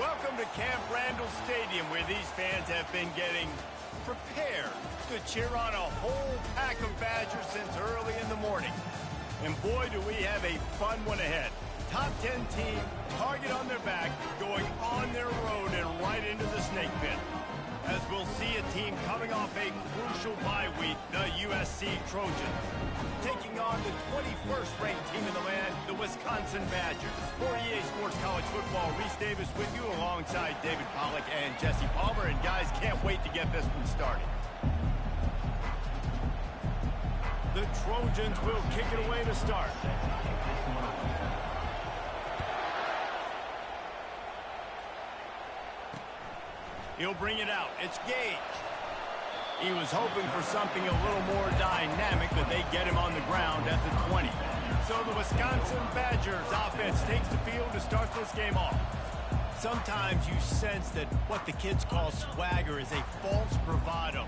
Welcome to Camp Randall Stadium, where these fans have been getting prepared to cheer on a whole pack of Badgers since early in the morning. And boy, do we have a fun one ahead. Top 10 team, target on their back, going on their road and right into the snake pit. As we'll see a team coming off a crucial bye week, the USC Trojans, taking on the 21st ranked team in the land, the Wisconsin Badgers. For EA Sports College Football, Reese Davis with you alongside David Pollack and Jesse Palmer. And guys, can't wait to get this one started. The Trojans will kick it away to start. He'll bring it out. It's Gage. He was hoping for something a little more dynamic, but they get him on the ground at the 20. So the Wisconsin Badgers offense takes the field to start this game off. Sometimes you sense that what the kids call swagger is a false bravado.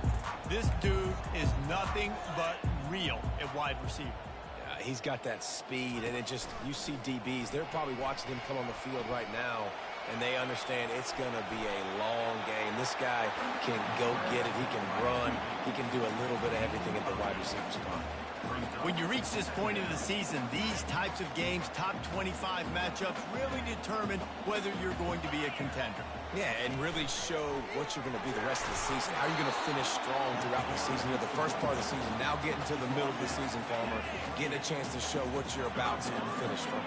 This dude is nothing but real at wide receiver. Yeah, he's got that speed, and it just, you see DBs, they're probably watching him come on the field right now, and they understand it's going to be a long game. This guy can go get it. He can run. He can do a little bit of everything at the wide receiver spot. When you reach this point in the season, these types of games, top 25 matchups, really determine whether you're going to be a contender. Yeah, and really show what you're going to be the rest of the season. How you're going to finish strong throughout the season. You know, the first part of the season, now getting to the middle of the season, Palmer, getting a chance to show what you're about so you can finish strong.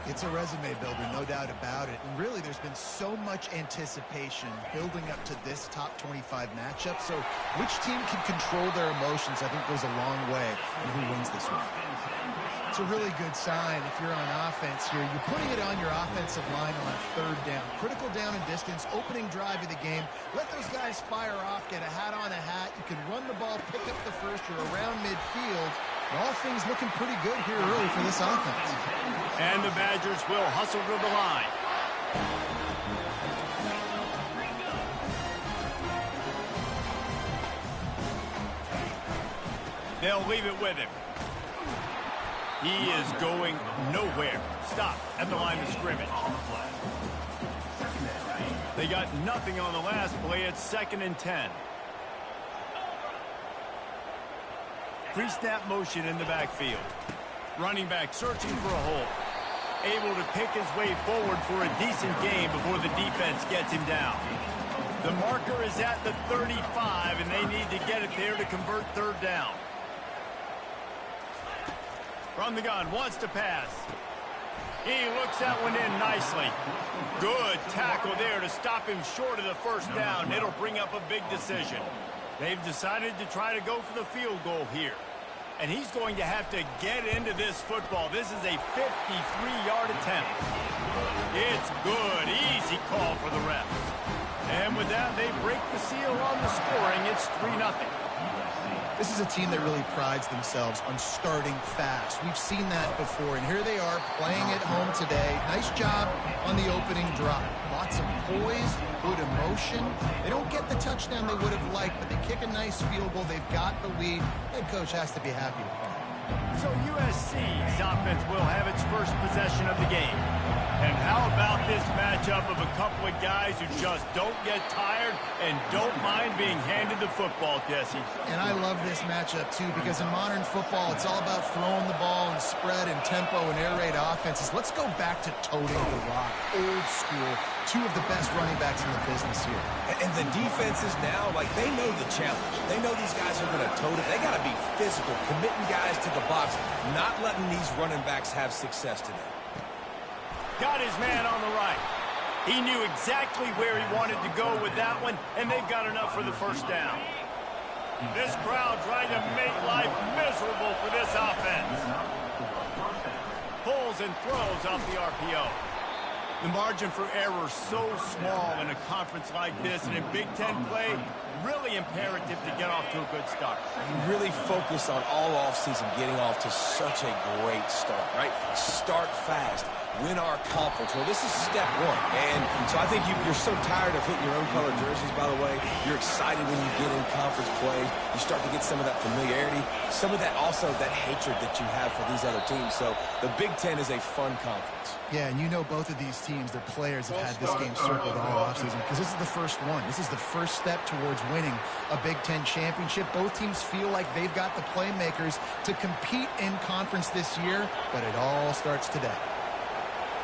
It's a resume builder, no doubt about it. And really, there's been so much anticipation building up to this top 25 matchup. So which team can control their emotions, I think, goes a long way in who wins this one. It's a really good sign if you're on offense here. You're putting it on your offensive line on third down. Critical down and distance, opening drive of the game. Let those guys fire off, get a hat on a hat. You can run the ball, pick up the first. You're around midfield. And all things looking pretty good here early for this offense. And the Badgers will hustle to the line. They'll leave it with him. He is going nowhere. Stop at the line of scrimmage. They got nothing on the last play. It's 2nd and 10. Pre-snap motion in the backfield. Running back searching for a hole. Able to pick his way forward for a decent gain before the defense gets him down. The marker is at the 35, and they need to get it there to convert third down. From the gun, wants to pass. He looks that one in nicely. Good tackle there to stop him short of the first down. It'll bring up a big decision. They've decided to try to go for the field goal here. And he's going to have to get into this football. This is a 53-yard attempt. It's good. Easy call for the ref. And with that, they break the seal on the scoring. It's 3-0. This is a team that really prides themselves on starting fast. We've seen that before, and here they are playing at home today. Nice job on the opening drive. Lots of poise, good emotion. They don't get the touchdown they would have liked, but they kick a nice field goal. They've got the lead. Head coach has to be happy with that. So USC's offense will have its first possession of the game. And how about this matchup of a couple of guys who just don't get tired and don't mind being handed the football, Jesse? And I love this matchup, too, because in modern football, it's all about throwing the ball and spread and tempo and air raid offenses. Let's go back to toting the rock. Old school. Two of the best running backs in the business here. And the defenses now, like, they know the challenge. They know these guys are going to tote it. They got to be physical, committing guys to the box, not letting these running backs have success today. Got his man on the right. He knew exactly where he wanted to go with that one, and they've got enough for the first down. This crowd trying to make life miserable for this offense. Pulls and throws off the RPO. The margin for error so small in a conference like this, and in Big Ten play, really imperative to get off to a good start. You really focus on all offseason getting off to such a great start, right? start fast, win our conference. Well, this is step one. And so I think you're so tired of hitting your own color jerseys, by the way. You're excited when you get in conference play. You start to get some of that familiarity, some of that also that hatred that you have for these other teams. So the Big Ten is a fun conference. Yeah, and you know both of these teams, their players have had this game circled all offseason because this is the first one. This is the first step towards winning a Big Ten championship. Both teams feel like they've got the playmakers to compete in conference this year, but it all starts today.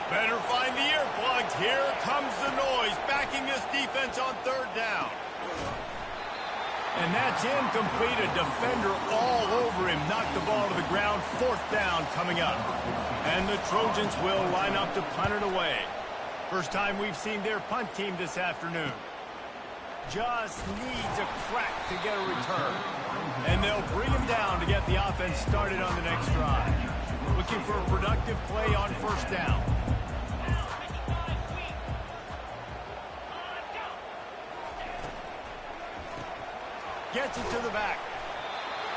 Better find the earplugs. Here comes the noise, backing this defense on third down. And that's incomplete. A defender all over him. Knocked the ball to the ground. Fourth down coming up. And the Trojans will line up to punt it away. First time we've seen their punt team this afternoon. Just needs a crack to get a return. And they'll bring him down to get the offense started on the next drive. Looking for a productive play on first down. Gets it to the back.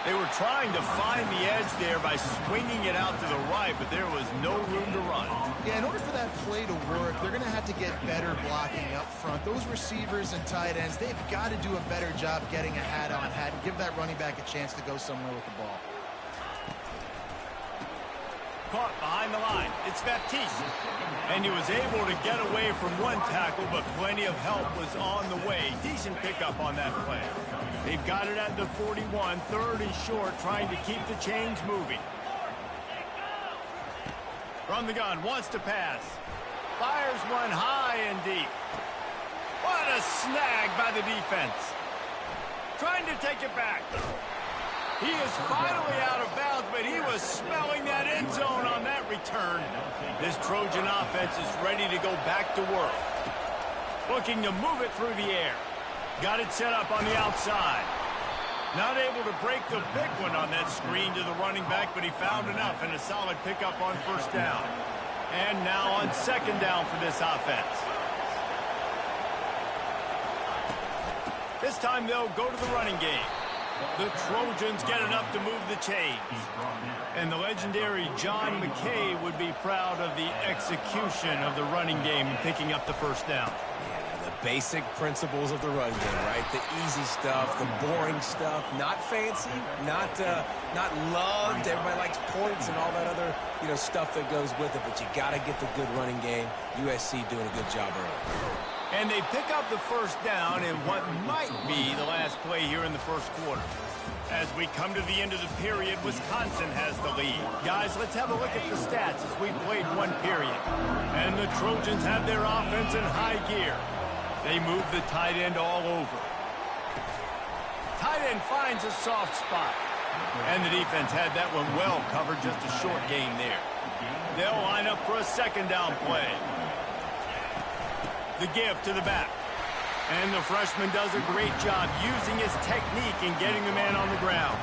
They were trying to find the edge there by swinging it out to the right, but there was no room to run. Yeah, in order for that play to work, they're going to have to get better blocking up front. Those receivers and tight ends, they've got to do a better job getting a hat-on-hat and give that running back a chance to go somewhere with the ball. Caught behind the line. It's Baptiste. And he was able to get away from one tackle, but plenty of help was on the way. Decent pickup on that play. They've got it at the 41, third and short, trying to keep the chains moving. From the gun, wants to pass. Fires one high and deep. What a snag by the defense. Trying to take it back. He is finally out of bounds, but he was smelling that end zone on that return. This Trojan offense is ready to go back to work. Looking to move it through the air. Got it set up on the outside. Not able to break the big one on that screen to the running back, but he found enough and a solid pickup on first down. And now on second down for this offense. This time they'll go to the running game. The Trojans get enough to move the chains. And the legendary John McKay would be proud of the execution of the running game and picking up the first down. Basic principles of the run game, right? The easy stuff, the boring stuff, not fancy, not loved. Everybody likes points and all that other, stuff that goes with it, but you got to get the good running game. USC doing a good job early. And they pick up the first down in what might be the last play here in the first quarter. As we come to the end of the period, Wisconsin has the lead. Guys, let's have a look at the stats as we played one period. And the Trojans have their offense in high gear. They move the tight end all over. Tight end finds a soft spot. And the defense had that one well covered, just a short gain there. They'll line up for a second down play. The give to the back. And the freshman does a great job using his technique and getting the man on the ground.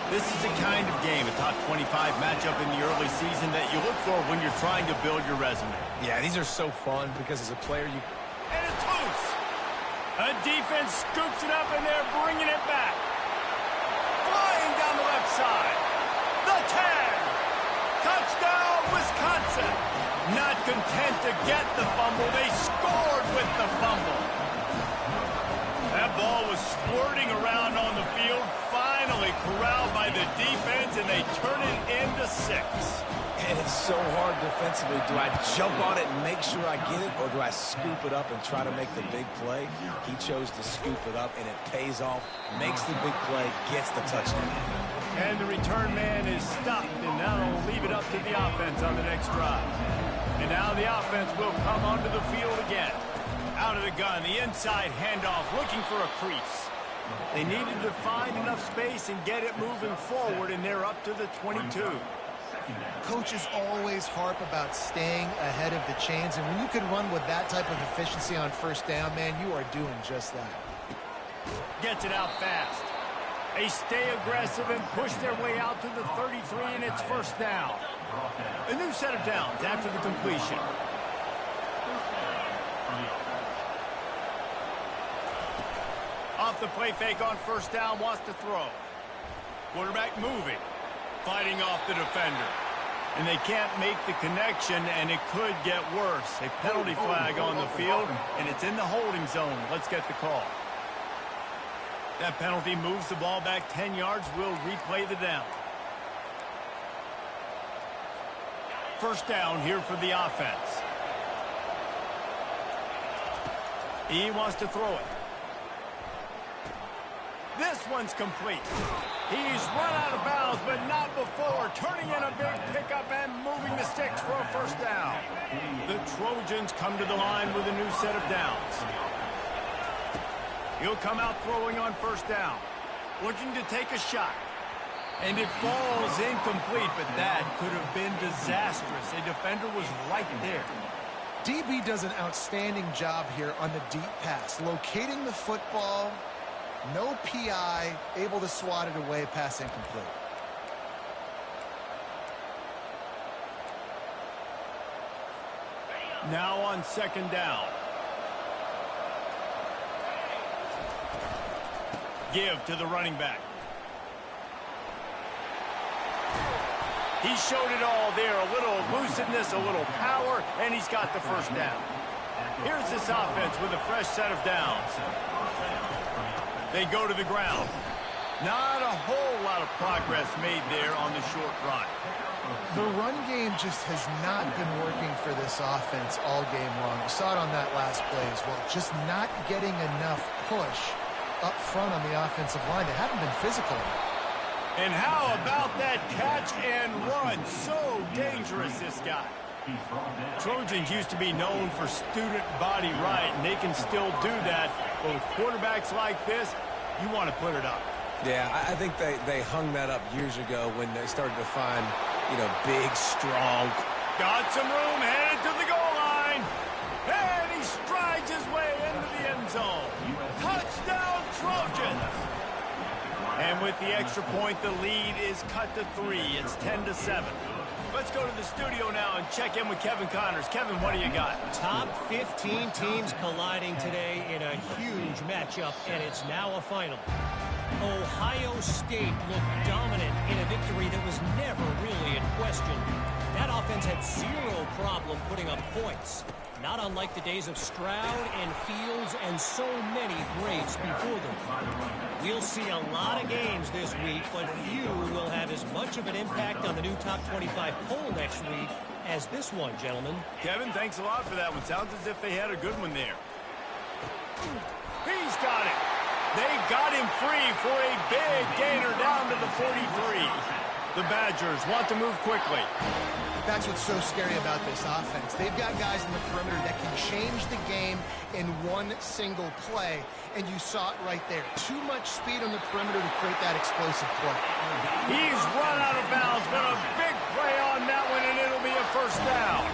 This is the kind of game, a top 25 matchup in the early season, that you look for when you're trying to build your resume. Yeah, these are so fun because as a player, And it's loose. A defense scoops it up, and they're bringing it back. Flying down the left side. The tag. Touchdown, Wisconsin. Not content to get the fumble, they scored with the fumble. That ball was squirting around on the field, finally corralled by the defense, and they turn it into 6. And it's so hard defensively. Do I jump on it and make sure I get it, or do I scoop it up and try to make the big play? He chose to scoop it up, and it pays off, makes the big play, gets the touchdown. And the return man is stopped, and now they'll leave it up to the offense on the next drive. And now the offense will come onto the field again. Out of the gun, the inside handoff, looking for a crease. They needed to find enough space and get it moving forward, and they're up to the 22. Coaches always harp about staying ahead of the chains, and when you can run with that type of efficiency on first down, man, you are doing just that. Gets it out fast. They stay aggressive and push their way out to the 33, and it's first down. A new set of downs after the completion. Off the play fake on first down, wants to throw. Quarterback moving. Fighting off the defender. And they can't make the connection, and it could get worse. A penalty flag on the field, and it's in the holding zone. Let's get the call. That penalty moves the ball back 10 yards. We'll replay the down. First down here for the offense. He wants to throw it. This one's complete. He's run out of bounds, but not before. Turning in a big pickup and moving the sticks for a first down. The Trojans come to the line with a new set of downs. He'll come out throwing on first down. Looking to take a shot. And it falls incomplete, but that could have been disastrous. A defender was right there. DB does an outstanding job here on the deep pass. Locating the football, no PI, able to swat it away, pass incomplete. Now on second down. Give to the running back. He showed it all there. A little elusiveness, a little power, and he's got the first down. Here's this offense with a fresh set of downs. They go to the ground. Not a whole lot of progress made there on the short run. The run game just has not been working for this offense all game long. You saw it on that last play as well. Just not getting enough push up front on the offensive line. They haven't been physical enough. And how about that catch and run? So dangerous, this guy. Trojans used to be known for student body right, and they can still do that. But with quarterbacks like this, you want to put it up. Yeah, I think they hung that up years ago when they started to find, big, strong. Got some room, headed to the goal line. And he strides his way into the end zone. Touchdown, Trojans. And with the extra point, the lead is cut to 3. It's 10-7. Let's go to the studio now and check in with Kevin Connors. Kevin, what do you got? Top 15 teams colliding today in a huge matchup, and it's now a final. Ohio State looked dominant in a victory that was never really in question. That offense had zero problem putting up points. Not unlike the days of Stroud and Fields and so many greats before them. We'll see a lot of games this week, but few will have as much of an impact on the new top 25 poll next week as this one, gentlemen. Kevin, thanks a lot for that one. Sounds as if they had a good one there. He's got it. They got him free for a big gainer down to the 43. The Badgers want to move quickly. That's what's so scary about this offense. They've got guys in the perimeter that can change the game in one single play, and you saw it right there. Too much speed on the perimeter to create that explosive play. He's run out of bounds, but a big play on that one, and it'll be a first down.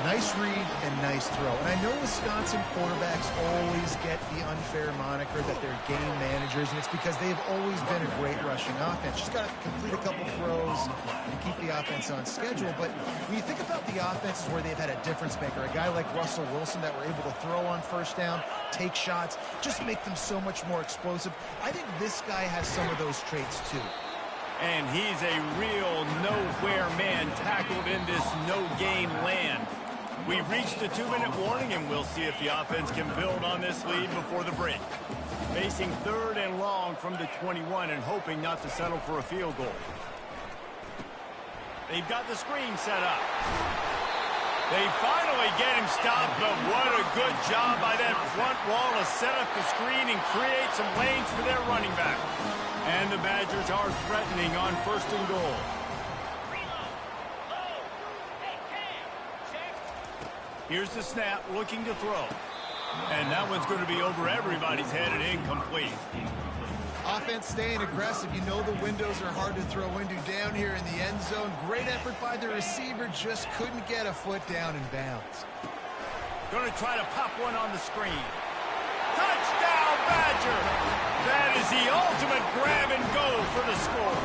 Nice read and nice throw. And I know Wisconsin quarterbacks always get the unfair moniker that they're game managers, and it's because they've always been a great rushing offense. Just got to complete a couple throws and keep the offense on schedule. But when you think about the offenses where they've had a difference maker, a guy like Russell Wilson that were able to throw on first down, take shots, just make them so much more explosive. I think this guy has some of those traits too. And he's a real nowhere man tackled in this no-gain land. We've reached the 2-minute warning, and we'll see if the offense can build on this lead before the break. Facing third and long from the 21 and hoping not to settle for a field goal. They've got the screen set up. They finally get him stopped, but what a good job by that front wall to set up the screen and create some lanes for their running back. And the Badgers are threatening on first and goal. Here's the snap, looking to throw. And that one's going to be over everybody's head and incomplete. Offense staying aggressive. You know the windows are hard to throw into down here in the end zone. Great effort by the receiver, just couldn't get a foot down in bounds. Going to try to pop one on the screen. Touchdown, Badger! That is the ultimate grab and go for the score.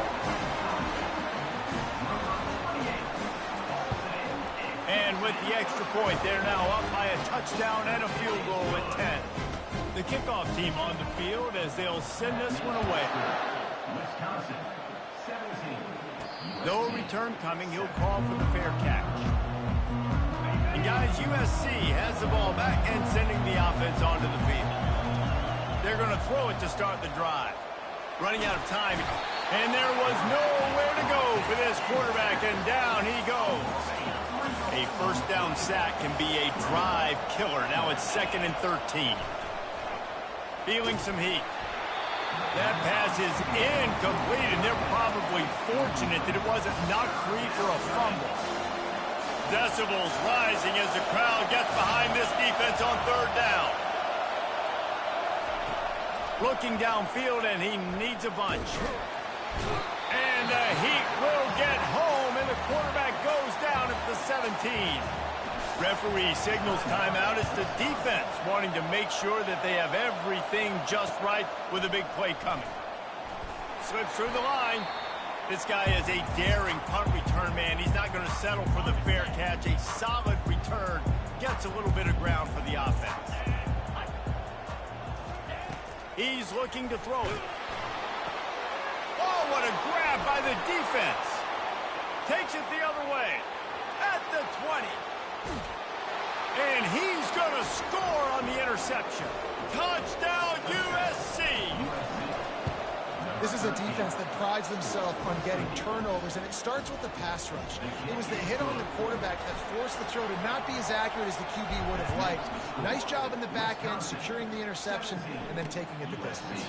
And with the extra point, they're now up by a touchdown and a field goal at 10. The kickoff team on the field as they'll send this one away. Wisconsin, 17. No return coming. He'll call for the fair catch. And guys, USC has the ball back and sending the offense onto the field. They're going to throw it to start the drive. Running out of time. And there was nowhere to go for this quarterback, and down he goes. A first down sack can be a drive killer. Now it's 2nd and 13. Feeling some heat. That pass is incomplete, and they're probably fortunate that it wasn't knocked free for a fumble. Decibels rising as the crowd gets behind this defense on 3rd down. Looking downfield, and he needs a bunch. And the heat will get home, and the quarterback goes down at the 17. Referee signals timeout. It's the defense wanting to make sure that they have everything just right with a big play coming. Slips through the line. This guy is a daring punt return man. He's not going to settle for the fair catch. A solid return. Gets a little bit of ground for the offense. He's looking to throw it. Oh, what a grab by the defense. Takes it the other way. At the 20. And he's going to score on the interception. Touchdown, USC. This is a defense that prides themselves on getting turnovers, and it starts with the pass rush. It was the hit on the quarterback that forced the throw to not be as accurate as the QB would have liked. Nice job in the back end, securing the interception, and then taking it the distance.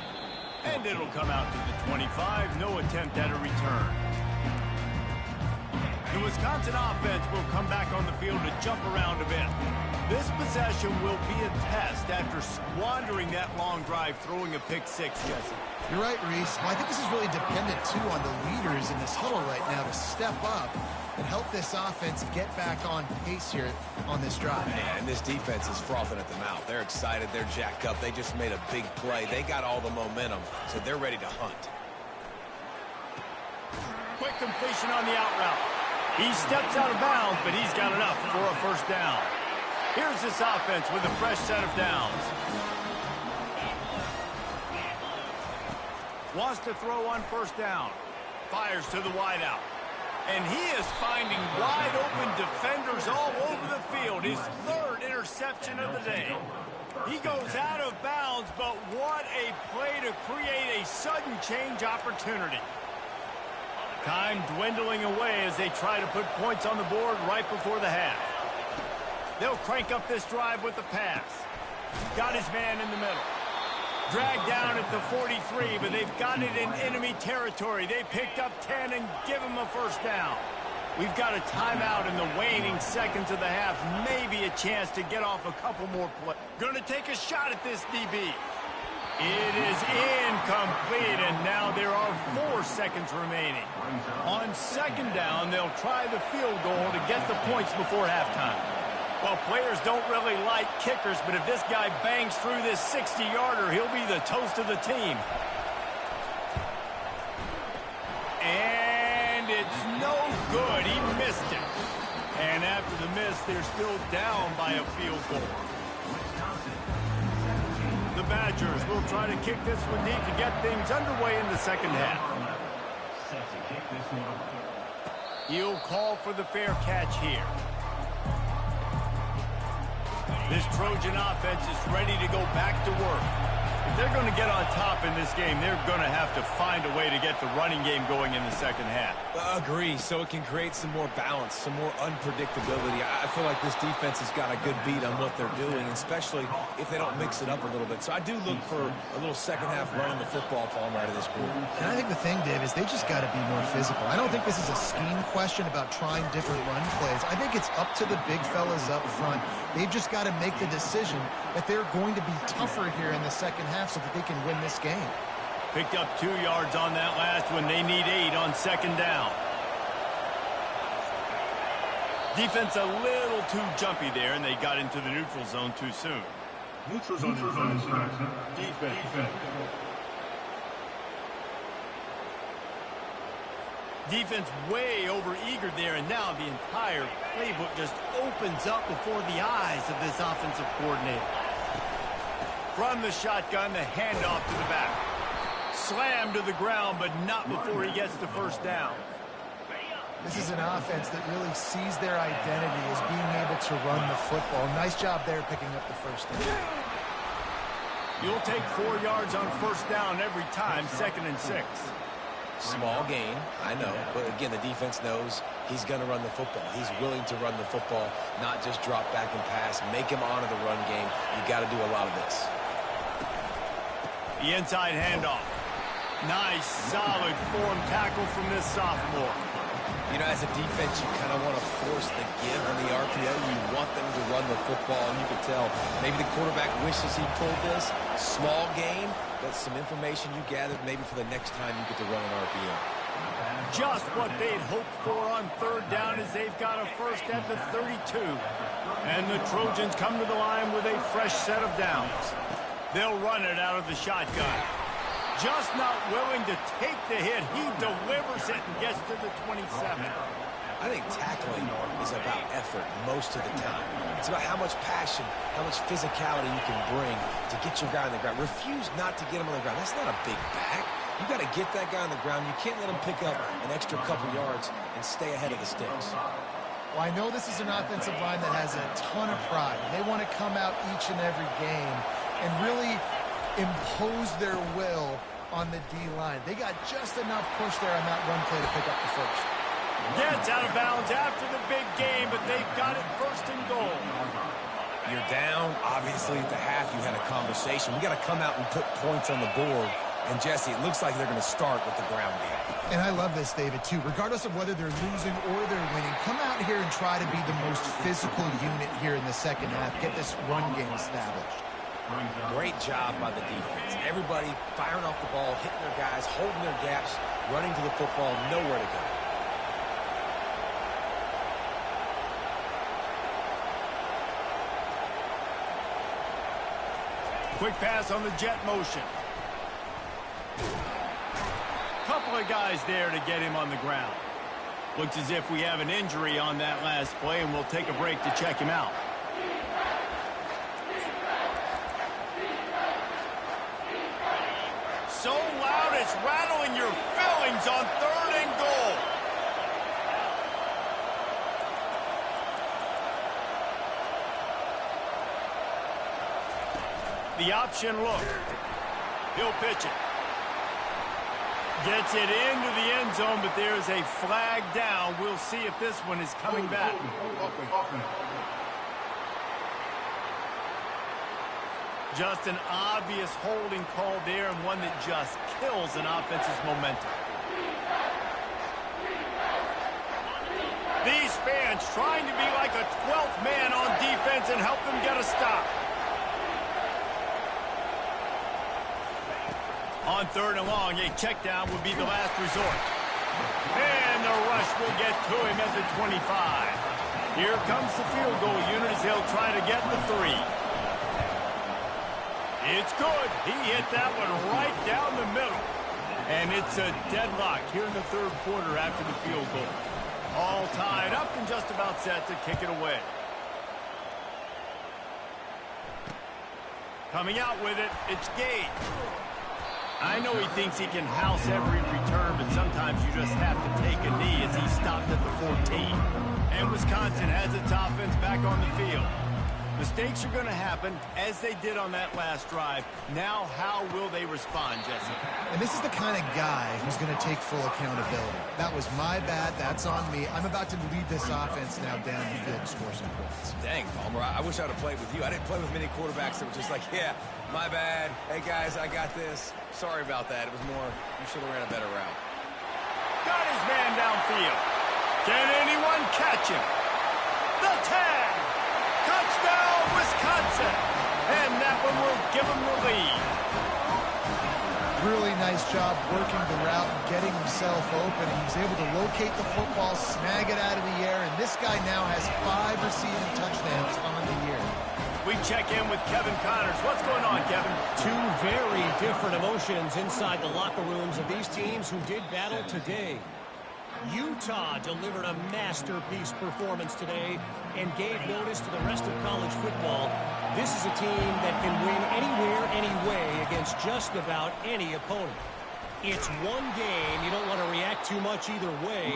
And it'll come out to the 25. No attempt at a return. The Wisconsin offense will come back on the field to jump around a bit. This possession will be a test after squandering that long drive, throwing a pick six, Jesse. You're right, Reese. Well, I think this is really dependent, too, on the leaders in this huddle right now to step up and help this offense get back on pace here on this drive. Yeah, and this defense is frothing at the mouth. They're excited. They're jacked up. They just made a big play. They got all the momentum, so they're ready to hunt. Quick completion on the out route. He steps out of bounds, but he's got enough for a first down. Here's this offense with a fresh set of downs. Wants to throw on first down. Fires to the wideout. And he is finding wide open defenders all over the field. His 3rd interception of the day. He goes out of bounds, but what a play to create a sudden change opportunity. Time dwindling away as they try to put points on the board right before the half. They'll crank up this drive with the pass. Got his man in the middle. Dragged down at the 43, but they've got it in enemy territory. They picked up 10 and give him a first down. We've got a timeout in the waning seconds of the half. Maybe a chance to get off a couple more plays. Going to take a shot at this DB. It is incomplete, and now there are 4 seconds remaining. On 2nd down, they'll try the field goal to get the points before halftime. Well, players don't really like kickers, but if this guy bangs through this 60-yarder, he'll be the toast of the team. And it's no good. He missed it. And after the miss, they're still down by a field goal. The Badgers will try to kick this one deep to get things underway in the second half. He'll call for the fair catch here. This Trojan offense is ready to go back to work. If they're going to get on top in this game, they're going to have to find a way to get the running game going in the second half. Agree, so it can create some more balance, some more unpredictability. I feel like this defense has got a good beat on what they're doing, especially if they don't mix it up a little bit. So I do look for a little second half running the football palm out of this group. And I think the thing, Dave, is they just got to be more physical. I don't think this is a scheme question about trying different run plays. I think it's up to the big fellas up front. They've just got to make the decision that they're going to be tougher here in the second half so that they can win this game. Picked up 2 yards on that last one. They need 8 on 2nd down. Defense a little too jumpy there, and they got into the neutral zone too soon. Neutral zone defense. Defense way over-eager there, and now the entire playbook just opens up before the eyes of this offensive coordinator. From the shotgun, the handoff to the back. Slammed to the ground, but not before he gets the first down. This is an offense that really sees their identity as being able to run the football. Nice job there picking up the first down. You'll take 4 yards on first down every time, 2nd and 6. Small gain, I know. But again, the defense knows he's going to run the football. He's willing to run the football, not just drop back and pass. Make him honor the run game. You got to do a lot of this. The inside handoff. Nice, solid form tackle from this sophomore. You know, as a defense, you kind of want to force the give on the RPO. You want them to run the football, and you can tell maybe the quarterback wishes he pulled this. Small gain, but some information you gathered maybe for the next time you get to run an RPO. Just what they'd hoped for on 3rd down as they've got a first at the 32. And the Trojans come to the line with a fresh set of downs. They'll run it out of the shotgun. Just not willing to take the hit. He delivers it and gets to the 27. I think tackling is about effort most of the time. It's about how much passion, how much physicality you can bring to get your guy on the ground. Refuse not to get him on the ground. That's not a big back. You got to get that guy on the ground. You can't let him pick up an extra couple yards and stay ahead of the sticks. Well, I know this is an offensive line that has a ton of pride. They want to come out each and every game and really impose their will on the D-line. They got just enough push there on that run play to pick up the first. Gets out of bounds after the big game, but they've got it 1st and goal. You're down. Obviously, at the half, you had a conversation. We got to come out and put points on the board. And, Jesse, it looks like they're going to start with the ground game. And I love this, David, too. Regardless of whether they're losing or they're winning, come out here and try to be the most physical unit here in the second half. Get this run game established. Great job by the defense. Everybody firing off the ball, hitting their guys, holding their gaps, running to the football, nowhere to go. Quick pass on the jet motion. Couple of guys there to get him on the ground. Looks as if we have an injury on that last play, and we'll take a break to check him out. So loud it's rattling your fillings on 3rd and goal. The option look. He'll pitch it. Gets it into the end zone, but there's a flag down. We'll see if this one is coming back. Just an obvious holding call there, and one that just kills an offense's momentum. These fans trying to be like a 12th man on defense and help them get a stop. On 3rd and long, a check down would be the last resort. And the rush will get to him at the 25. Here comes the field goal unit as they'll try to get the 3. It's good. He hit that one right down the middle. And it's a deadlock here in the 3rd quarter after the field goal. All tied up and just about set to kick it away. Coming out with it, it's Gage. I know he thinks he can house every return, but sometimes you just have to take a knee as he stopped at the 14. And Wisconsin has its offense back on the field. Mistakes are going to happen, as they did on that last drive. Now, how will they respond, Jesse? And this is the kind of guy who's going to take full accountability. That was my bad. That's on me. I'm about to lead this offense now down the field to score some points. Dang, Palmer, I wish I'd have played with you. I didn't play with many quarterbacks that were just like, yeah, my bad. Hey, guys, I got this. Sorry about that. It was more, you should have ran a better route. Got his man downfield. Can anyone catch him? The tag! Touchdown, Wisconsin! And that one will give them the lead. Really nice job working the route and getting himself open. He was able to locate the football, snag it out of the air, and this guy now has 5 receiving touchdowns on the year. We check in with Kevin Connors. What's going on, Kevin? 2 very different emotions inside the locker rooms of these teams who did battle today. Utah delivered a masterpiece performance today and gave notice to the rest of college football. This is a team that can win anywhere, any way against just about any opponent. It's one game. You don't want to react too much either way.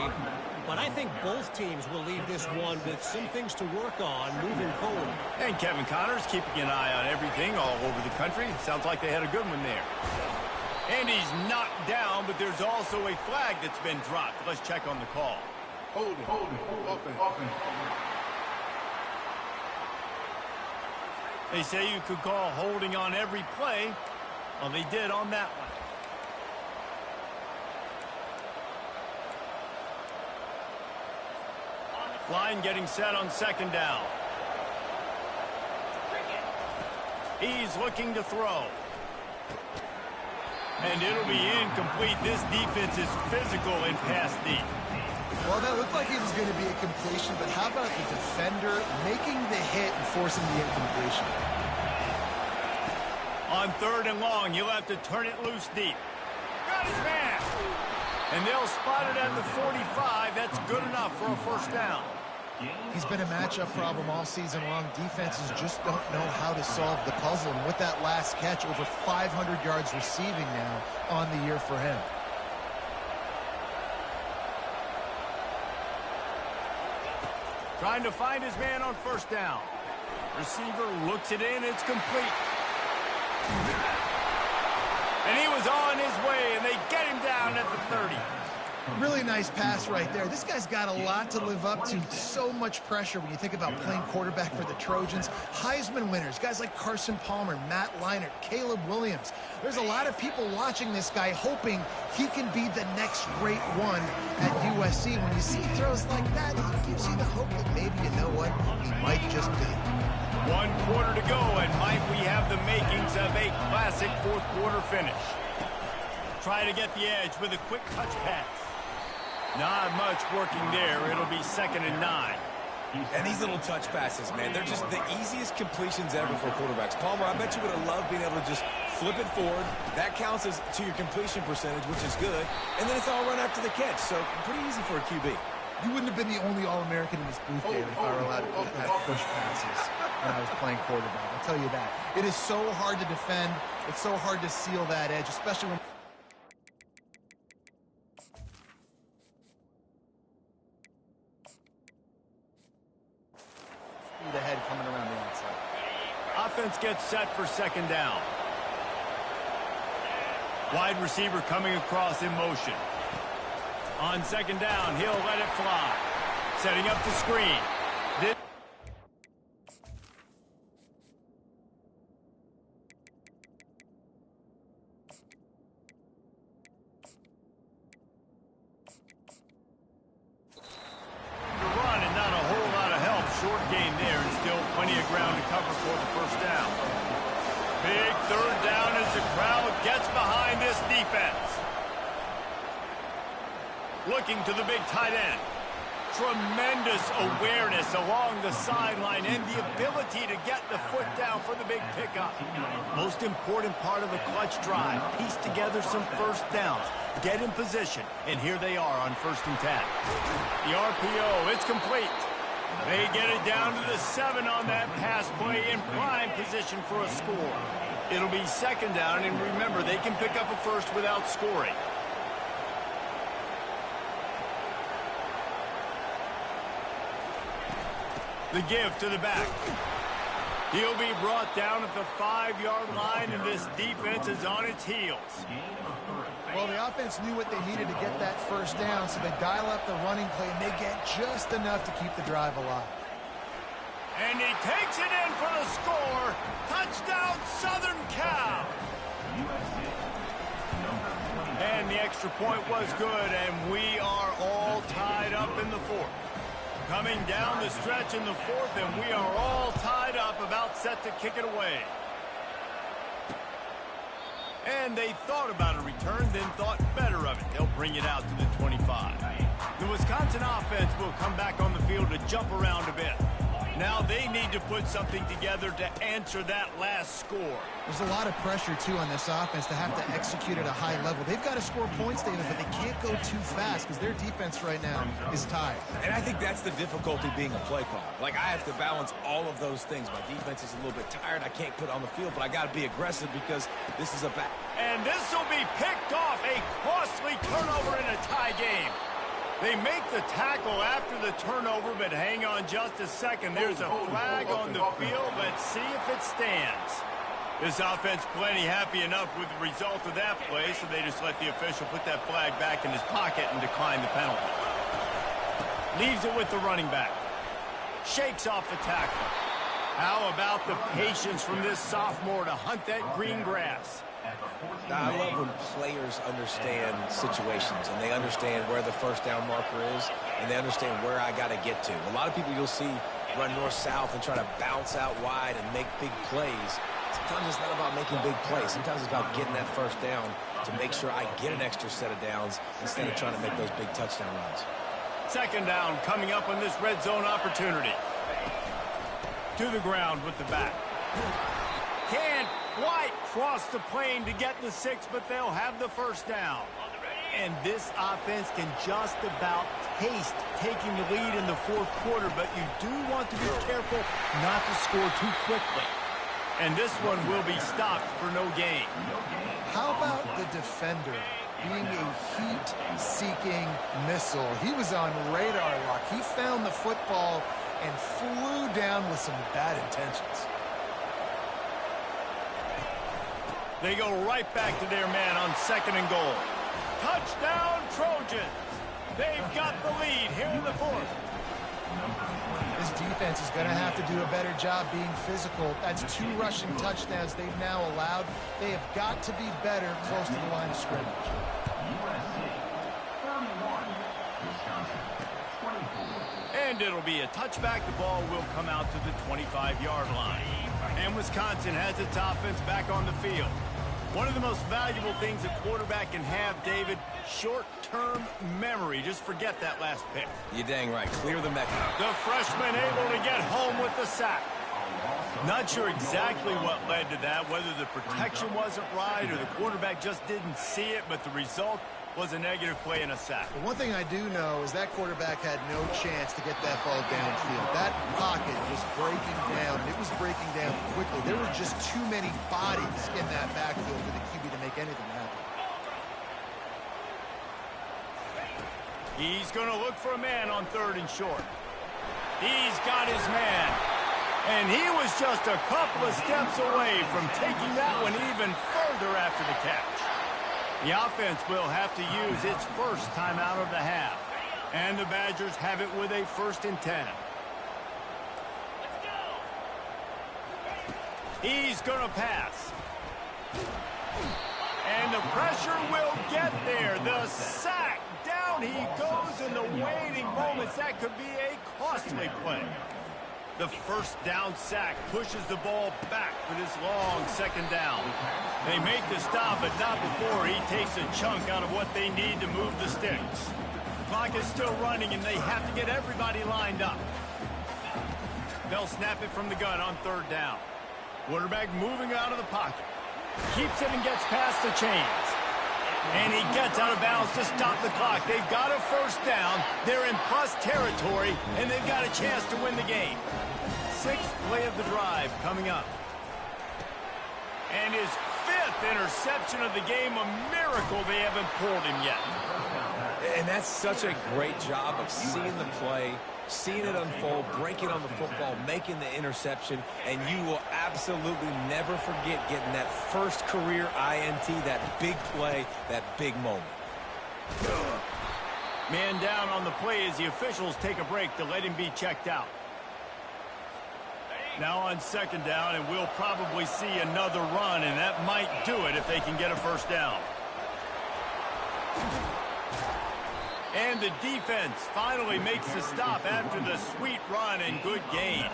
but I think both teams will leave this one with some things to work on moving forward. And Kevin Connors keeping an eye on everything all over the country. Sounds like they had a good one there. And he's knocked down, but there's also a flag that's been dropped. Let's check on the call. Hold it. Offense. They say you could call holding on every play. Well, they did on that one. Line getting set on second down. He's looking to throw. And it'll be incomplete. This defense is physical in pass deep. Well, that looked like it was going to be a completion, but how about the defender making the hit and forcing the incompletion? On third and long, you'll have to turn it loose deep. Got his man. And they'll spot it at the 45. That's good enough for a first down. He's been a matchup problem all season long. Defenses just don't know how to solve the puzzle. And with that last catch, over 500 yards receiving now on the year for him. Trying to find his man on first down. Receiver looks it in. It's complete. And he was on his way, and they get him down at the 30. Really nice pass right there. This guy's got a lot to live up to. So much pressure when you think about playing quarterback for the Trojans. Heisman winners, guys like Carson Palmer, Matt Leinart, Caleb Williams. There's a lot of people watching this guy hoping he can be the next great one at USC. When you see throws like that, it gives you the hope that maybe, you know what, he might just be. 1 quarter to go, and might we have the makings of a classic fourth quarter finish. Try to get the edge with a quick touch pass. Not much working there. It'll be 2nd and 9. And these little touch passes, man, they're just the easiest completions ever for quarterbacks. Palmer, I bet you would have loved being able to just flip it forward. That counts as to your completion percentage, which is good. And then it's all run after the catch, so pretty easy for a QB. You wouldn't have been the only All-American in this booth, David, if I were allowed to have push passes when I was playing quarterback. I'll tell you that. It is so hard to defend. It's so hard to seal that edge, especially when... the head coming around the outside. Offense gets set for 2nd down. Wide receiver coming across in motion. On 2nd down, he'll let it fly. Setting up the screen. Short gain there, and still plenty of ground to cover for the first down. Big 3rd down as the crowd gets behind this defense. Looking to the big tight end. Tremendous awareness along the sideline and the ability to get the foot down for the big pickup. Most important part of a clutch drive. Piece together some first downs. Get in position, and here they are on 1st and 10. The RPO, it's complete. They get it down to the 7 on that pass play in prime position for a score. It'll be 2nd down, and remember, they can pick up a first without scoring. The give to the back. He'll be brought down at the 5-yard line, and this defense is on its heels. Well, the offense knew what they needed to get that first down, so they dial up the running play, and they get just enough to keep the drive alive. And he takes it in for the score. Touchdown, Southern Cal. And the extra point was good, and we are all tied up in the 4th. Coming down the stretch in the 4th, and we are all tied up, about set to kick it away. And they thought about a return, then thought better of it. They'll bring it out to the 25. The Wisconsin offense will come back on the field to jump around a bit. Now they need to put something together to answer that last score. There's a lot of pressure, too, on this offense to have to execute at a high level. They've got to score points, David, but they can't go too fast because their defense right now is tired. And I think that's the difficulty being a play caller. Like, I have to balance all of those things. My defense is a little bit tired. I can't put on the field, but I got to be aggressive because this is a back. And this will be picked off. A costly turnover in a tie game. They make the tackle after the turnover, but hang on just a second. There's a flag on the field. Let's see if it stands. This offense plenty happy enough with the result of that play, so they just let the official put that flag back in his pocket and decline the penalty. Leaves it with the running back. Shakes off the tackle. How about the patience from this sophomore to hunt that green grass? Now, I love when players understand situations and they understand where the first down marker is and they understand where I got to get to. A lot of people you'll see run north-south and try to bounce out wide and make big plays. Sometimes it's not about making big plays. Sometimes it's about getting that first down to make sure I get an extra set of downs instead of trying to make those big touchdown runs. Second down coming up on this red zone opportunity. To the ground with the back. Can't quite cross the plane to get the 6, but they'll have the first down. And this offense can just about taste taking the lead in the fourth quarter, but you do want to be careful not to score too quickly. And this one will be stopped for no gain. How about the defender being a heat-seeking missile? He was on radar lock. He found the football and flew down with some bad intentions. They go right back to their man on 2nd and goal. Touchdown, Trojans! They've got the lead here in the fourth. This defense is going to have to do a better job being physical. That's 2 rushing touchdowns they've now allowed. They have got to be better close to the line of scrimmage. And it'll be a touchback. The ball will come out to the 25-yard line. And Wisconsin has its offense back on the field. One of the most valuable things a quarterback can have, David, short-term memory. Just forget that last pick. You're dang right. Clear the mecca. The freshman able to get home with the sack. Not sure exactly what led to that, whether the protection wasn't right or the quarterback just didn't see it, but the result was a negative play and a sack. But one thing I do know is that quarterback had no chance to get that ball downfield. That pocket was breaking down. It was breaking down quickly. There were just too many bodies in that backfield for the QB to make anything happen. He's going to look for a man on 3rd and short. He's got his man. And he was just a couple of steps away from taking that one even further after the catch. The offense will have to use its first timeout of the half. And the Badgers have it with a 1st and 10. He's going to pass. And the pressure will get there. The sack. Down he goes in the waiting moments. That could be a costly play. The first down sack pushes the ball back for this long 2nd down. They make the stop, but not before he takes a chunk out of what they need to move the sticks. The clock is still running, and they have to get everybody lined up. They'll snap it from the gun on 3rd down. Quarterback moving out of the pocket. Keeps it and gets past the chains. And he gets out of bounds to stop the clock. They've got a 1st down. They're in plus territory, and they've got a chance to win the game. 6th play of the drive coming up. And his 5th interception of the game, a miracle they haven't pulled him yet. And that's such a great job of seeing the play, seeing it unfold, breaking on the football, making the interception, and you will absolutely never forget getting that first career INT, that big play, that big moment. Man down on the play as the officials take a break to let him be checked out. Now on 2nd down, and we'll probably see another run, and that might do it if they can get a 1st down. And the defense finally makes the stop after the sweet run and good gain.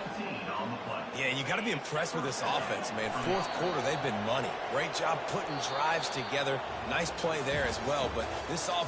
Yeah, you got to be impressed with this offense, man. 4th quarter, they've been money. Great job putting drives together. Nice play there as well, but this offense